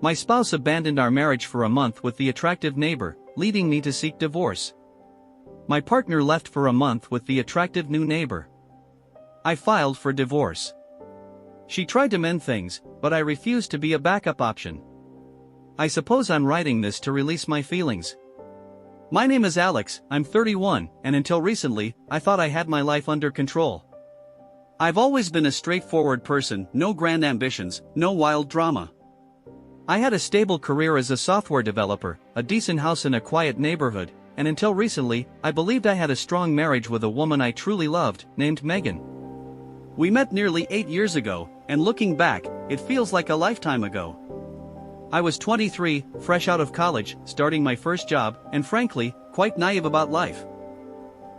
My spouse abandoned our marriage for a month with the attractive neighbor, leading me to seek divorce. My partner left for a month with the attractive new neighbor. I filed for divorce. She tried to mend things, but I refused to be a backup option. I suppose I'm writing this to release my feelings. My name is Alex, I'm 31, and until recently, I thought I had my life under control. I've always been a straightforward person, no grand ambitions, no wild drama. I had a stable career as a software developer, a decent house in a quiet neighborhood, and until recently, I believed I had a strong marriage with a woman I truly loved, named Megan. We met nearly 8 years ago, and looking back, it feels like a lifetime ago. I was 23, fresh out of college, starting my first job, and frankly, quite naive about life.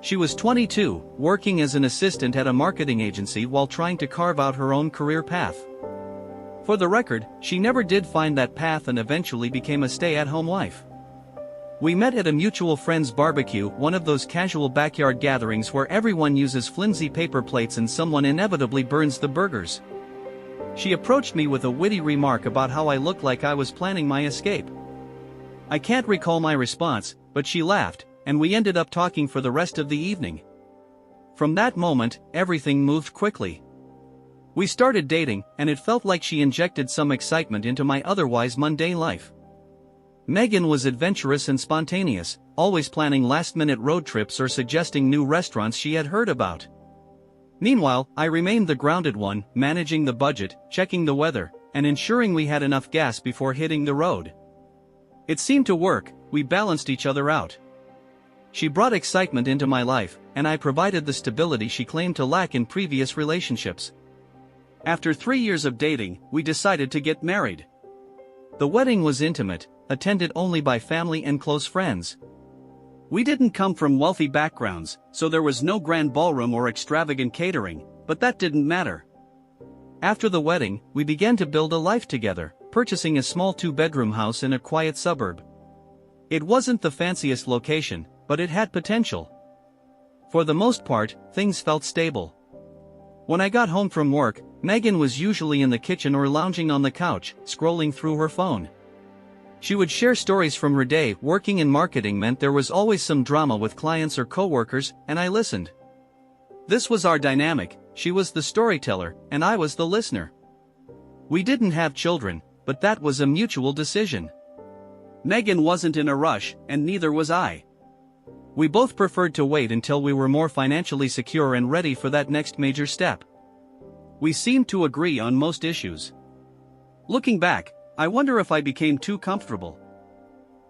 She was 22, working as an assistant at a marketing agency while trying to carve out her own career path. For the record, she never did find that path and eventually became a stay-at-home wife. We met at a mutual friend's barbecue, one of those casual backyard gatherings where everyone uses flimsy paper plates and someone inevitably burns the burgers. She approached me with a witty remark about how I looked like I was planning my escape. I can't recall my response, but she laughed, and we ended up talking for the rest of the evening. From that moment, everything moved quickly. We started dating, and it felt like she injected some excitement into my otherwise mundane life. Megan was adventurous and spontaneous, always planning last-minute road trips or suggesting new restaurants she had heard about. Meanwhile, I remained the grounded one, managing the budget, checking the weather, and ensuring we had enough gas before hitting the road. It seemed to work, we balanced each other out. She brought excitement into my life, and I provided the stability she claimed to lack in previous relationships. After 3 years of dating, we decided to get married. The wedding was intimate, attended only by family and close friends. We didn't come from wealthy backgrounds, so there was no grand ballroom or extravagant catering, but that didn't matter. After the wedding, we began to build a life together, purchasing a small 2-bedroom house in a quiet suburb. It wasn't the fanciest location, but it had potential. For the most part, things felt stable. When I got home from work, Megan was usually in the kitchen or lounging on the couch, scrolling through her phone. She would share stories from her day. Working in marketing meant there was always some drama with clients or coworkers, and I listened. This was our dynamic, she was the storyteller, and I was the listener. We didn't have children, but that was a mutual decision. Megan wasn't in a rush, and neither was I. We both preferred to wait until we were more financially secure and ready for that next major step. We seemed to agree on most issues. Looking back, I wonder if I became too comfortable.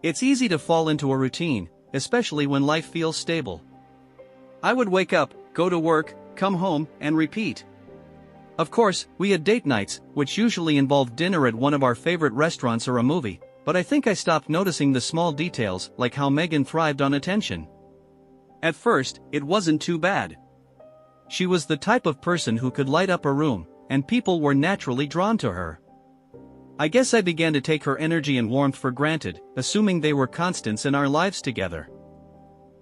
It's easy to fall into a routine, especially when life feels stable. I would wake up, go to work, come home, and repeat. Of course, we had date nights, which usually involved dinner at one of our favorite restaurants or a movie, but I think I stopped noticing the small details, like how Megan thrived on attention. At first, it wasn't too bad. She was the type of person who could light up a room, and people were naturally drawn to her. I guess I began to take her energy and warmth for granted, assuming they were constants in our lives together.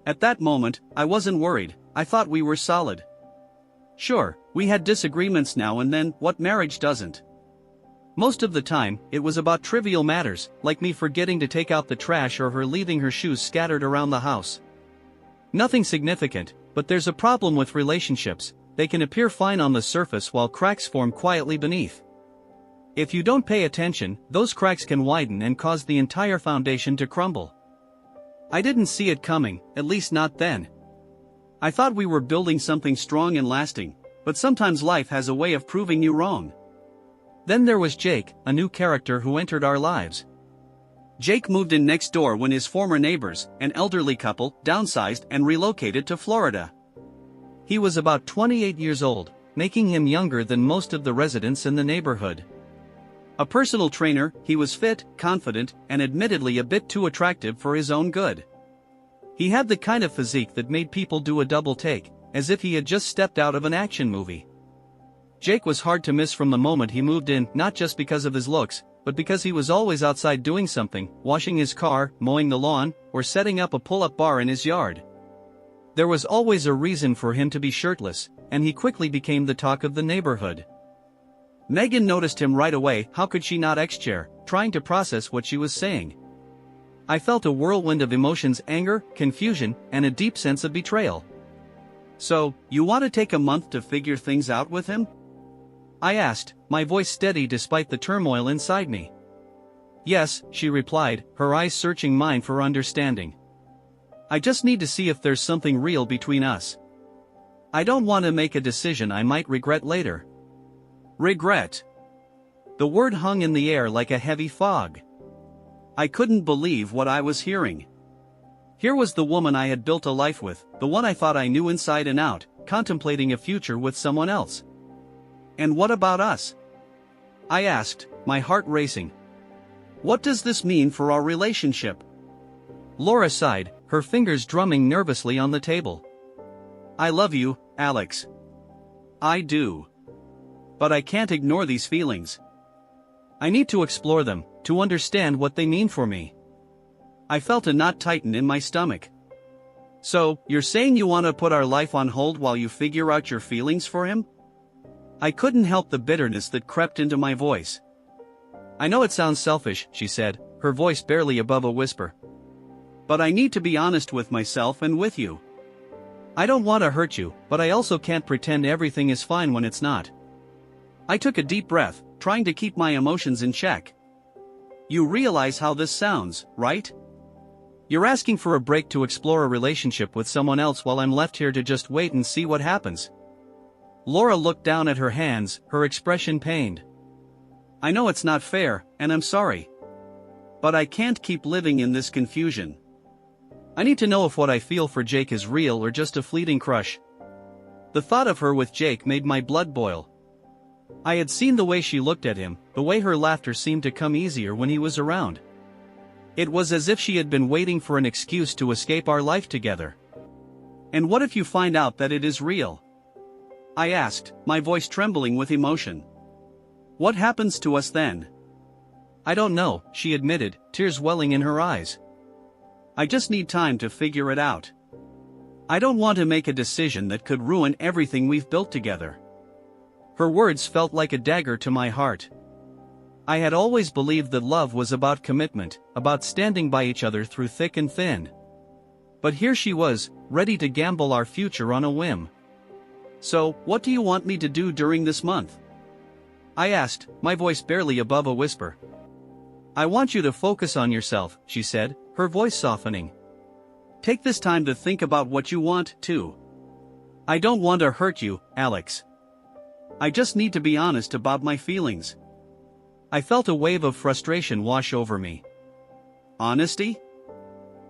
At that moment, I wasn't worried, I thought we were solid. Sure, we had disagreements now and then, what marriage doesn't? Most of the time, it was about trivial matters, like me forgetting to take out the trash or her leaving her shoes scattered around the house. Nothing significant, but there's a problem with relationships, they can appear fine on the surface while cracks form quietly beneath. If you don't pay attention, those cracks can widen and cause the entire foundation to crumble. I didn't see it coming, at least not then. I thought we were building something strong and lasting, but sometimes life has a way of proving you wrong. Then there was Jake, a new character who entered our lives. Jake moved in next door when his former neighbors, an elderly couple, downsized and relocated to Florida. He was about 28 years old, making him younger than most of the residents in the neighborhood. A personal trainer, he was fit, confident, and admittedly a bit too attractive for his own good. He had the kind of physique that made people do a double take, as if he had just stepped out of an action movie. Jake was hard to miss from the moment he moved in, not just because of his looks, but because he was always outside doing something, washing his car, mowing the lawn, or setting up a pull-up bar in his yard. There was always a reason for him to be shirtless, and he quickly became the talk of the neighborhood. Megan noticed him right away. How could she not? Try trying to process what she was saying. I felt a whirlwind of emotions: anger, confusion, and a deep sense of betrayal. "So, you want to take a month to figure things out with him?" I asked, my voice steady despite the turmoil inside me. "Yes," she replied, her eyes searching mine for understanding. "I just need to see if there's something real between us. I don't want to make a decision I might regret later." Regret. The word hung in the air like a heavy fog. I couldn't believe what I was hearing. Here was the woman I had built a life with, the one I thought I knew inside and out, contemplating a future with someone else. "And what about us?" I asked, my heart racing. "What does this mean for our relationship?" Laura sighed, her fingers drumming nervously on the table. "I love you, Alex. I do. But I can't ignore these feelings. I need to explore them, to understand what they mean for me." I felt a knot tighten in my stomach. "So, you're saying you want to put our life on hold while you figure out your feelings for him?" I couldn't help the bitterness that crept into my voice. "I know it sounds selfish," she said, her voice barely above a whisper. "But I need to be honest with myself and with you. I don't want to hurt you, but I also can't pretend everything is fine when it's not." I took a deep breath, trying to keep my emotions in check. "You realize how this sounds, right? You're asking for a break to explore a relationship with someone else while I'm left here to just wait and see what happens." Laura looked down at her hands, her expression pained. "I know it's not fair, and I'm sorry. But I can't keep living in this confusion. I need to know if what I feel for Jake is real or just a fleeting crush." The thought of her with Jake made my blood boil. I had seen the way she looked at him, the way her laughter seemed to come easier when he was around. It was as if she had been waiting for an excuse to escape our life together. "And what if you find out that it is real?" I asked, my voice trembling with emotion. "What happens to us then?" "I don't know," she admitted, tears welling in her eyes. "I just need time to figure it out. I don't want to make a decision that could ruin everything we've built together." Her words felt like a dagger to my heart. I had always believed that love was about commitment, about standing by each other through thick and thin. But here she was, ready to gamble our future on a whim. "So, what do you want me to do during this month?" I asked, my voice barely above a whisper. "I want you to focus on yourself," she said, her voice softening. "Take this time to think about what you want, too. I don't want to hurt you, Alex. I just need to be honest about my feelings." I felt a wave of frustration wash over me. Honesty?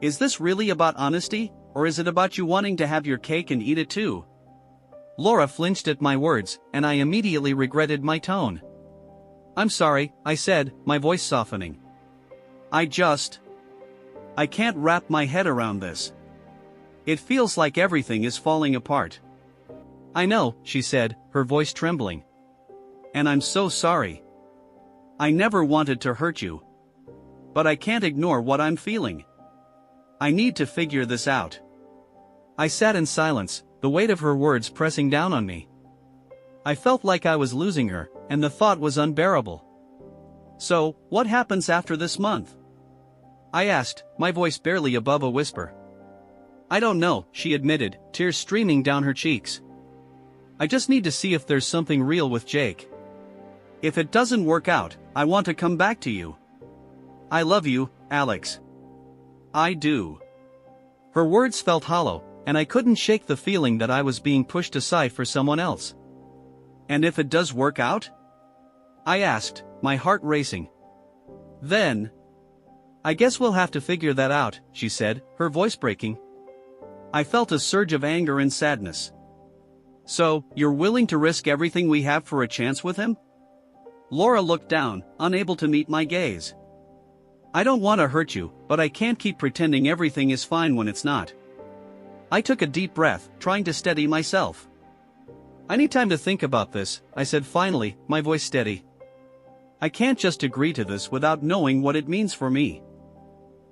Is this really about honesty, or is it about you wanting to have your cake and eat it too? Laura flinched at my words, and I immediately regretted my tone. "I'm sorry," I said, my voice softening. I can't wrap my head around this. It feels like everything is falling apart." "I know," she said, her voice trembling. "And I'm so sorry. I never wanted to hurt you. But I can't ignore what I'm feeling. I need to figure this out." I sat in silence, the weight of her words pressing down on me. I felt like I was losing her, and the thought was unbearable. "So, what happens after this month?" I asked, my voice barely above a whisper. "I don't know," she admitted, tears streaming down her cheeks. "I just need to see if there's something real with Jake. If it doesn't work out, I want to come back to you. I love you, Alex. I do." Her words felt hollow, and I couldn't shake the feeling that I was being pushed aside for someone else. "And if it does work out?" I asked, my heart racing. "Then I guess we'll have to figure that out," she said, her voice breaking. I felt a surge of anger and sadness. "So, you're willing to risk everything we have for a chance with him?" Laura looked down, unable to meet my gaze. "I don't want to hurt you, but I can't keep pretending everything is fine when it's not." I took a deep breath, trying to steady myself. "I need time to think about this," I said finally, my voice steady. "I can't just agree to this without knowing what it means for me."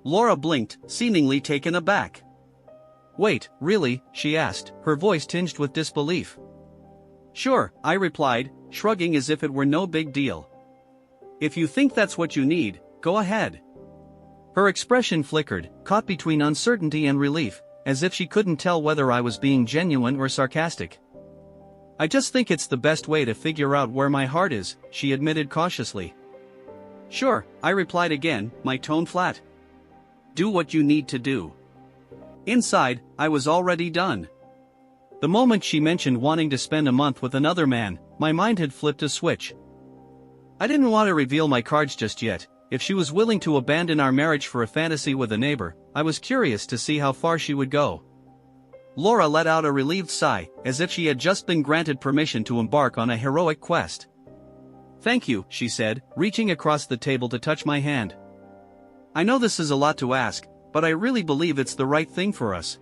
Laura blinked, seemingly taken aback. "Wait, really?" she asked, her voice tinged with disbelief. "Sure," I replied, shrugging as if it were no big deal. "If you think that's what you need, go ahead. Her expression flickered, caught between uncertainty and relief, as if she couldn't tell whether I was being genuine or sarcastic. I just think it's the best way to figure out where my heart is, she admitted cautiously. Sure, I replied again, my tone flat. Do what you need to do. Inside, I was already done. The moment she mentioned wanting to spend a month with another man, my mind had flipped a switch. I didn't want to reveal my cards just yet. If she was willing to abandon our marriage for a fantasy with a neighbor, I was curious to see how far she would go. Laura let out a relieved sigh, as if she had just been granted permission to embark on a heroic quest. Thank you, she said, reaching across the table to touch my hand. I know this is a lot to ask, but I really believe it's the right thing for us.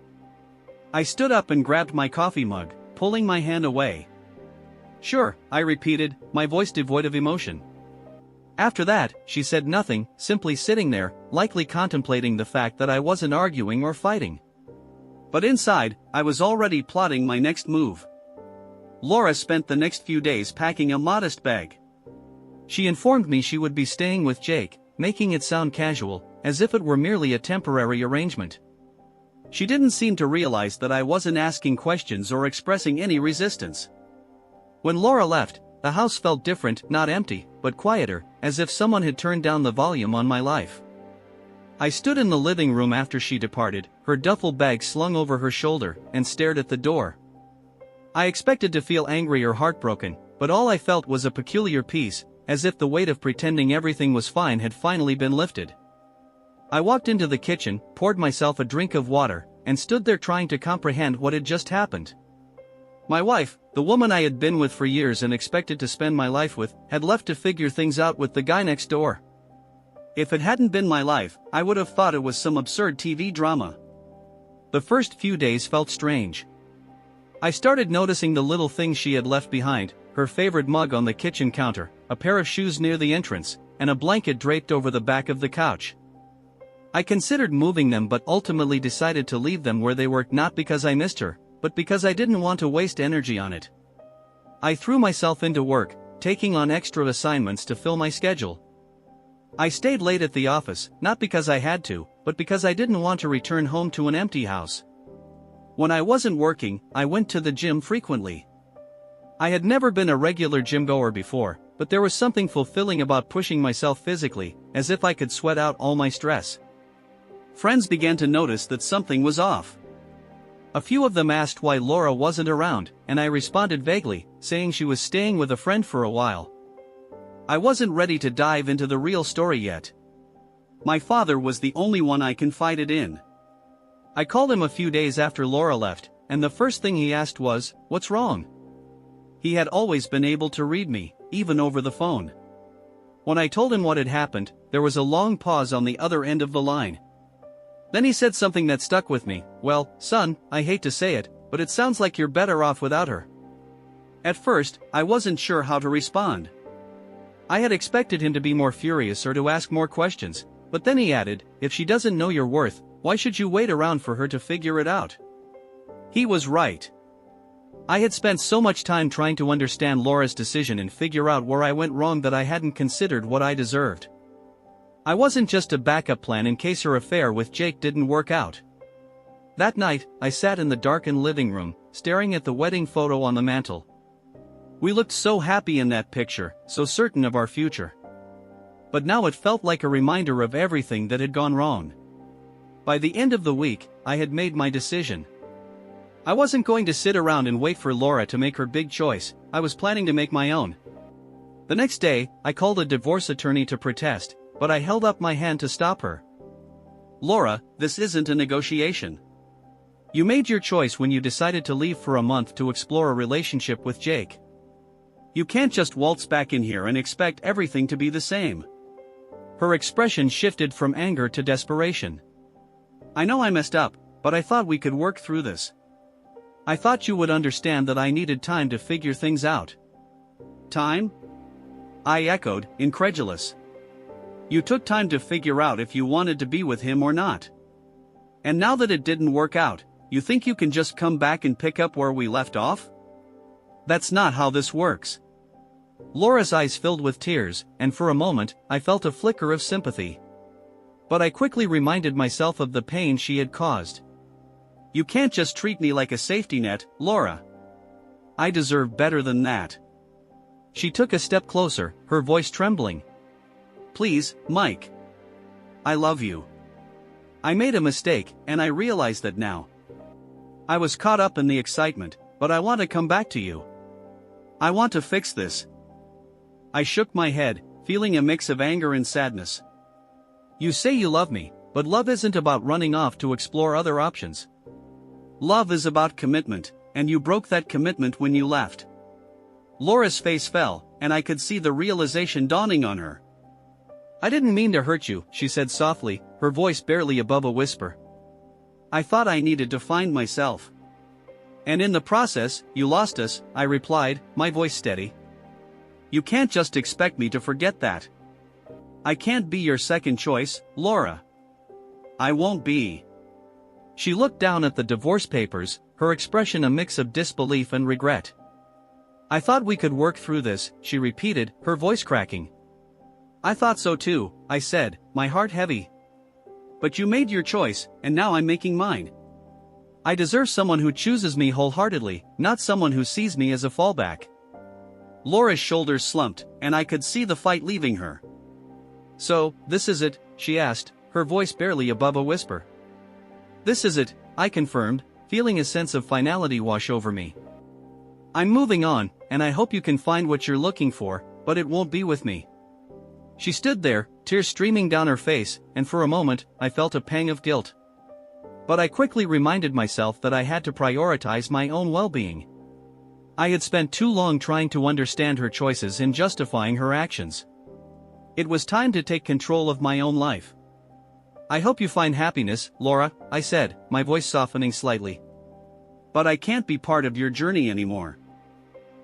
I stood up and grabbed my coffee mug, pulling my hand away. Sure, I repeated, my voice devoid of emotion. After that, she said nothing, simply sitting there, likely contemplating the fact that I wasn't arguing or fighting. But inside, I was already plotting my next move. Laura spent the next few days packing a modest bag. She informed me she would be staying with Jake, making it sound casual, as if it were merely a temporary arrangement. She didn't seem to realize that I wasn't asking questions or expressing any resistance. When Laura left, the house felt different, not empty, but quieter, as if someone had turned down the volume on my life. I stood in the living room after she departed, her duffel bag slung over her shoulder, and stared at the door. I expected to feel angry or heartbroken, but all I felt was a peculiar peace, as if the weight of pretending everything was fine had finally been lifted. I walked into the kitchen, poured myself a drink of water, and stood there trying to comprehend what had just happened. My wife, the woman I had been with for years and expected to spend my life with, had left to figure things out with the guy next door. If it hadn't been my life, I would have thought it was some absurd TV drama. The first few days felt strange. I started noticing the little things she had left behind, her favorite mug on the kitchen counter, a pair of shoes near the entrance, and a blanket draped over the back of the couch. I considered moving them but ultimately decided to leave them where they were, not because I missed her, but because I didn't want to waste energy on it. I threw myself into work, taking on extra assignments to fill my schedule. I stayed late at the office, not because I had to, but because I didn't want to return home to an empty house. When I wasn't working, I went to the gym frequently. I had never been a regular gym-goer before, but there was something fulfilling about pushing myself physically, as if I could sweat out all my stress. Friends began to notice that something was off. A few of them asked why Laura wasn't around, and I responded vaguely, saying she was staying with a friend for a while. I wasn't ready to dive into the real story yet. My father was the only one I confided in. I called him a few days after Laura left, and the first thing he asked was, "What's wrong?" He had always been able to read me, even over the phone. When I told him what had happened, there was a long pause on the other end of the line. Then he said something that stuck with me. "Well, son, I hate to say it, but it sounds like you're better off without her." At first, I wasn't sure how to respond. I had expected him to be more furious or to ask more questions, but then he added, "If she doesn't know your worth, why should you wait around for her to figure it out?" He was right. I had spent so much time trying to understand Laura's decision and figure out where I went wrong that I hadn't considered what I deserved. I wasn't just a backup plan in case her affair with Jake didn't work out. That night, I sat in the darkened living room, staring at the wedding photo on the mantel. We looked so happy in that picture, so certain of our future. But now it felt like a reminder of everything that had gone wrong. By the end of the week, I had made my decision. I wasn't going to sit around and wait for Laura to make her big choice. I was planning to make my own. The next day, I called a divorce attorney to protest, but I held up my hand to stop her. "Laura, this isn't a negotiation. You made your choice when you decided to leave for a month to explore a relationship with Jake. You can't just waltz back in here and expect everything to be the same." Her expression shifted from anger to desperation. "I know I messed up, but I thought we could work through this. I thought you would understand that I needed time to figure things out." "Time?" I echoed, incredulous. "You took time to figure out if you wanted to be with him or not. And now that it didn't work out, you think you can just come back and pick up where we left off? That's not how this works. Laura's eyes filled with tears, and for a moment, I felt a flicker of sympathy. But I quickly reminded myself of the pain she had caused. You can't just treat me like a safety net, Laura. I deserve better than that. She took a step closer, her voice trembling. Please, Mike. I love you. I made a mistake, and I realize that now. I was caught up in the excitement, but I want to come back to you. I want to fix this. I shook my head, feeling a mix of anger and sadness. You say you love me, but love isn't about running off to explore other options. Love is about commitment, and you broke that commitment when you left. Laura's face fell, and I could see the realization dawning on her. I didn't mean to hurt you, she said softly, her voice barely above a whisper. I thought I needed to find myself. And in the process, you lost us, I replied, my voice steady. You can't just expect me to forget that. I can't be your second choice, Laura. I won't be. She looked down at the divorce papers, her expression a mix of disbelief and regret. I thought we could work through this, she repeated, her voice cracking. I thought so too, I said, my heart heavy. But you made your choice, and now I'm making mine. I deserve someone who chooses me wholeheartedly, not someone who sees me as a fallback. Laura's shoulders slumped, and I could see the fight leaving her. So, this is it, she asked, her voice barely above a whisper. This is it, I confirmed, feeling a sense of finality wash over me. I'm moving on, and I hope you can find what you're looking for, but it won't be with me. She stood there, tears streaming down her face, and for a moment, I felt a pang of guilt. But I quickly reminded myself that I had to prioritize my own well-being. I had spent too long trying to understand her choices and justifying her actions. It was time to take control of my own life. I hope you find happiness, Laura, I said, my voice softening slightly. But I can't be part of your journey anymore.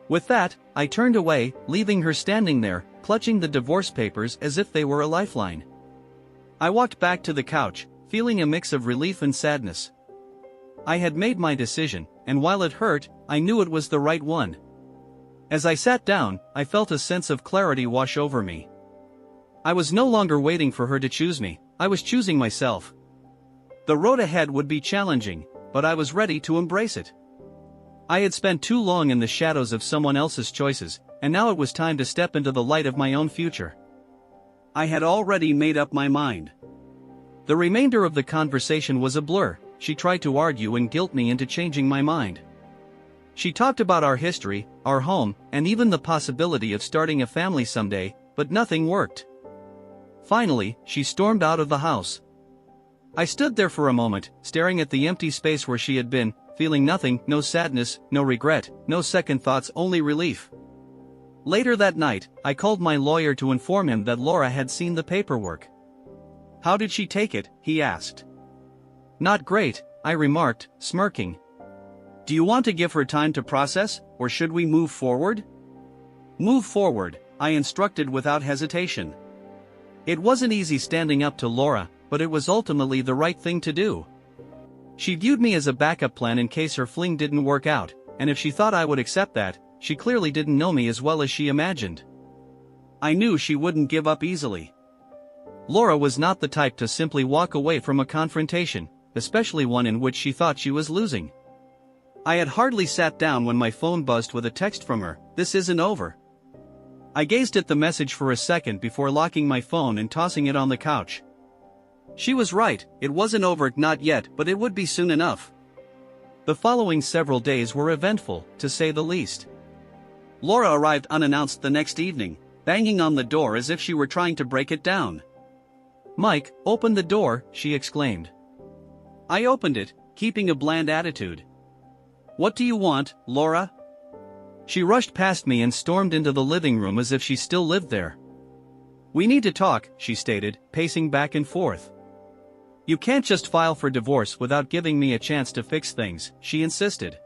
With that, I turned away, leaving her standing there, clutching the divorce papers as if they were a lifeline. I walked back to the couch, feeling a mix of relief and sadness. I had made my decision, and while it hurt, I knew it was the right one. As I sat down, I felt a sense of clarity wash over me. I was no longer waiting for her to choose me, I was choosing myself. The road ahead would be challenging, but I was ready to embrace it. I had spent too long in the shadows of someone else's choices, and now it was time to step into the light of my own future. I had already made up my mind. The remainder of the conversation was a blur. She tried to argue and guilt me into changing my mind. She talked about our history, our home, and even the possibility of starting a family someday, but nothing worked. Finally, she stormed out of the house. I stood there for a moment, staring at the empty space where she had been, feeling nothing, no sadness, no regret, no second thoughts, only relief. Later that night, I called my lawyer to inform him that Laura had seen the paperwork. How did she take it? He asked. Not great, I remarked, smirking. Do you want to give her time to process, or should we move forward? Move forward, I instructed without hesitation. It wasn't easy standing up to Laura, but it was ultimately the right thing to do. She viewed me as a backup plan in case her fling didn't work out, and if she thought I would accept that, she clearly didn't know me as well as she imagined. I knew she wouldn't give up easily. Laura was not the type to simply walk away from a confrontation, especially one in which she thought she was losing. I had hardly sat down when my phone buzzed with a text from her, "This isn't over." I gazed at the message for a second before locking my phone and tossing it on the couch. She was right, it wasn't over, not yet, but it would be soon enough. The following several days were eventful, to say the least. Laura arrived unannounced the next evening, banging on the door as if she were trying to break it down. "Mike, open the door," she exclaimed. I opened it, keeping a bland attitude. "What do you want, Laura?" She rushed past me and stormed into the living room as if she still lived there. "We need to talk," she stated, pacing back and forth. "You can't just file for divorce without giving me a chance to fix things," she insisted.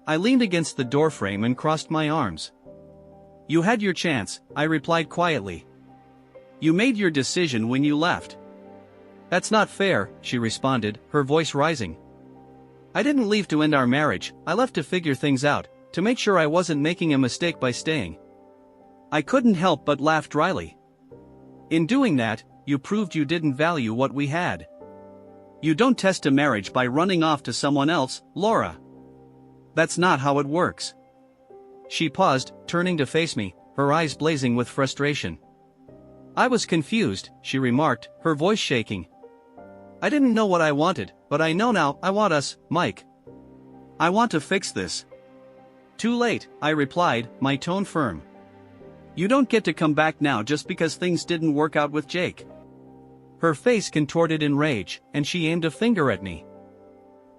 I leaned against the doorframe and crossed my arms. "You had your chance," I replied quietly. "You made your decision when you left." "That's not fair," she responded, her voice rising. "I didn't leave to end our marriage, I left to figure things out, to make sure I wasn't making a mistake by staying." I couldn't help but laugh dryly. In doing that, you proved you didn't value what we had. You don't test a marriage by running off to someone else, Laura. That's not how it works. She paused, turning to face me, her eyes blazing with frustration. I was confused, she remarked, her voice shaking. I didn't know what I wanted, but I know now. I want us, Mike. I want to fix this. Too late, I replied, my tone firm. You don't get to come back now just because things didn't work out with Jake. Her face contorted in rage, and she aimed a finger at me.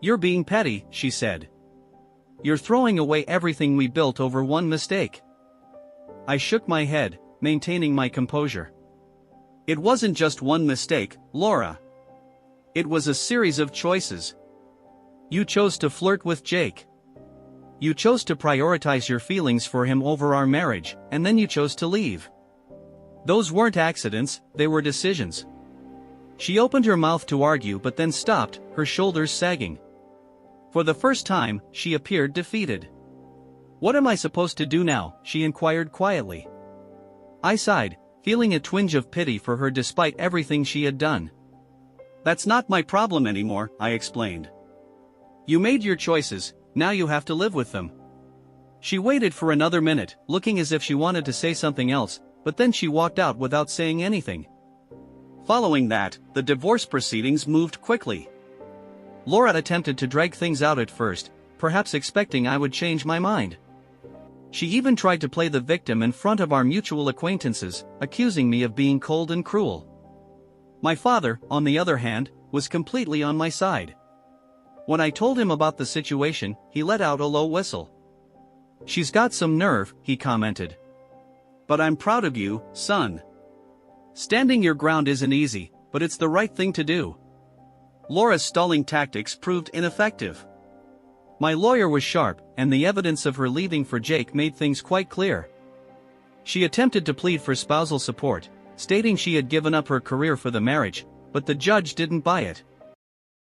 You're being petty, she said. You're throwing away everything we built over one mistake. I shook my head, maintaining my composure. It wasn't just one mistake, Laura. It was a series of choices. You chose to flirt with Jake. You chose to prioritize your feelings for him over our marriage, and then you chose to leave. Those weren't accidents, they were decisions. She opened her mouth to argue but then stopped, her shoulders sagging. For the first time, she appeared defeated. What am I supposed to do now? She inquired quietly. I sighed, feeling a twinge of pity for her despite everything she had done. That's not my problem anymore, I explained. You made your choices, now you have to live with them. She waited for another minute, looking as if she wanted to say something else, but then she walked out without saying anything. Following that, the divorce proceedings moved quickly. Laura attempted to drag things out at first, perhaps expecting I would change my mind. She even tried to play the victim in front of our mutual acquaintances, accusing me of being cold and cruel. My father, on the other hand, was completely on my side. When I told him about the situation, he let out a low whistle. She's got some nerve, he commented. But I'm proud of you, son. Standing your ground isn't easy, but it's the right thing to do. Laura's stalling tactics proved ineffective. My lawyer was sharp, and the evidence of her leaving for Jake made things quite clear. She attempted to plead for spousal support, stating she had given up her career for the marriage, but the judge didn't buy it.